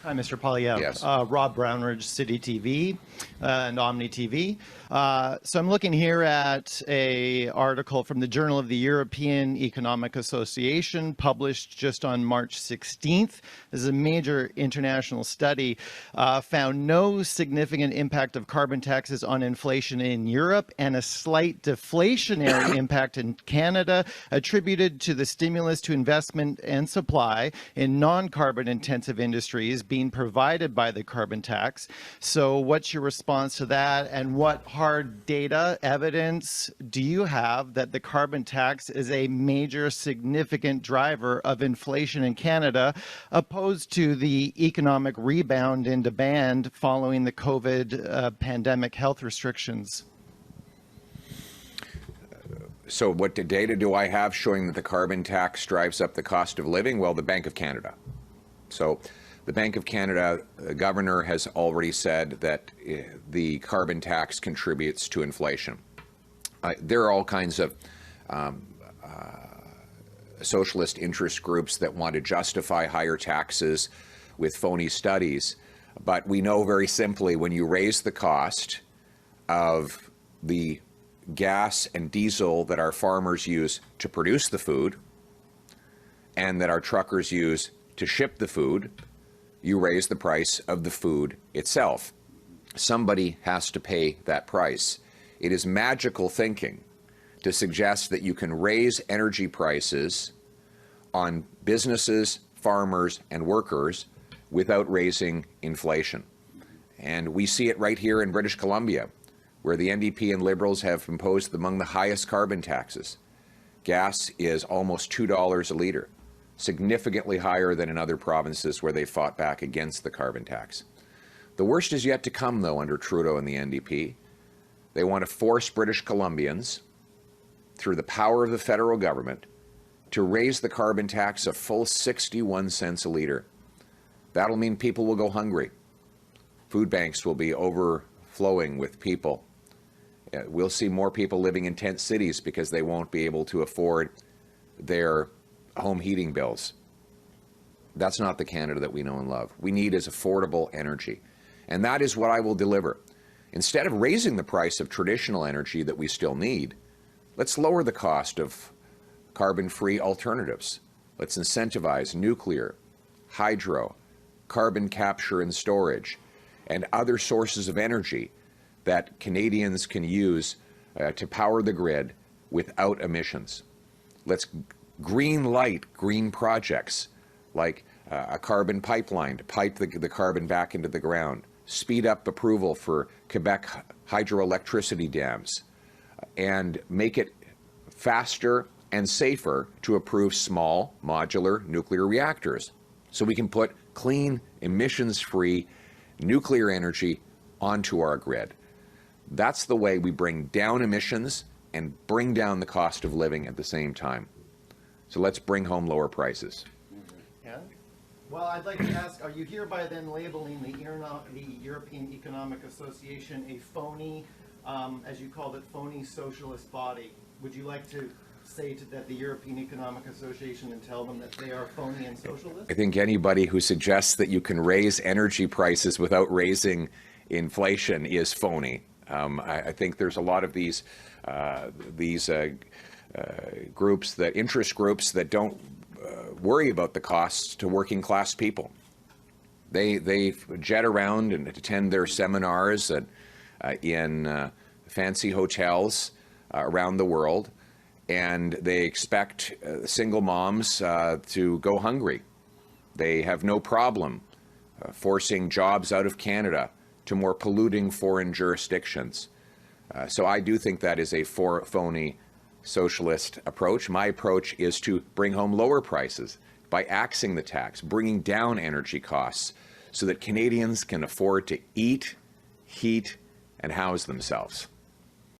Hi, Mr. Poilievre. Yes. Rob Brownridge, City TV and Omni TV. So I'm looking here at a article from the Journal of the European Economic Association, published just on March 16th. This is a major international study, found no significant impact of carbon taxes on inflation in Europe and a slight deflationary impact in Canada, attributed to the stimulus to investment and supply in non-carbon intensive industries being provided by the carbon tax. So what's your response to that, and what hard data evidence do you have that the carbon tax is a major significant driver of inflation in Canada, opposed to the economic rebound in demand following the COVID pandemic health restrictions? So what data do I have showing that the carbon tax drives up the cost of living? Well, the Bank of Canada. So the Bank of Canada governor has already said that the carbon tax contributes to inflation. There are all kinds of socialist interest groups that want to justify higher taxes with phony studies. But we know very simply, when you raise the cost of the gas and diesel that our farmers use to produce the food and that our truckers use to ship the food, you raise the price of the food itself. Somebody has to pay that price. It is magical thinking to suggest that you can raise energy prices on businesses, farmers, and workers without raising inflation. And we see it right here in British Columbia, where the NDP and Liberals have imposed among the highest carbon taxes. Gas is almost $2 a litre, significantly higher than in other provinces where they fought back against the carbon tax. The worst is yet to come, though, under Trudeau and the NDP. They want to force British Columbians, through the power of the federal government, to raise the carbon tax a full 61 cents a litre. That'll mean people will go hungry. Food banks will be overflowing with people. We'll see more people living in tent cities because they won't be able to afford their home heating bills. That's not the Canada that we know and love. We need is affordable energy. And that is what I will deliver. Instead of raising the price of traditional energy that we still need, let's lower the cost of carbon-free alternatives. Let's incentivize nuclear, hydro, carbon capture and storage, and other sources of energy that Canadians can use to power the grid without emissions. Let's green light green projects like a carbon pipeline to pipe the carbon back into the ground, speed up approval for Quebec hydroelectricity dams, and make it faster and safer to approve small modular nuclear reactors so we can put clean, emissions-free nuclear energy onto our grid. That's the way we bring down emissions and bring down the cost of living at the same time. So let's bring home lower prices. Yeah. Well, I'd like to ask, are you hereby then labeling the European Economic Association a phony, as you called it, phony socialist body? Would you like to say that the European Economic Association and tell them that they are phony and socialist? I think anybody who suggests that you can raise energy prices without raising inflation is phony. I think there's a lot of these groups, that interest groups that don't worry about the costs to working class people. They jet around and attend their seminars in fancy hotels around the world, and they expect single moms to go hungry. They have no problem forcing jobs out of Canada to more polluting foreign jurisdictions. So I do think that is a phony socialist approach. My approach is to bring home lower prices by axing the tax, bringing down energy costs so that Canadians can afford to eat, heat, and house themselves.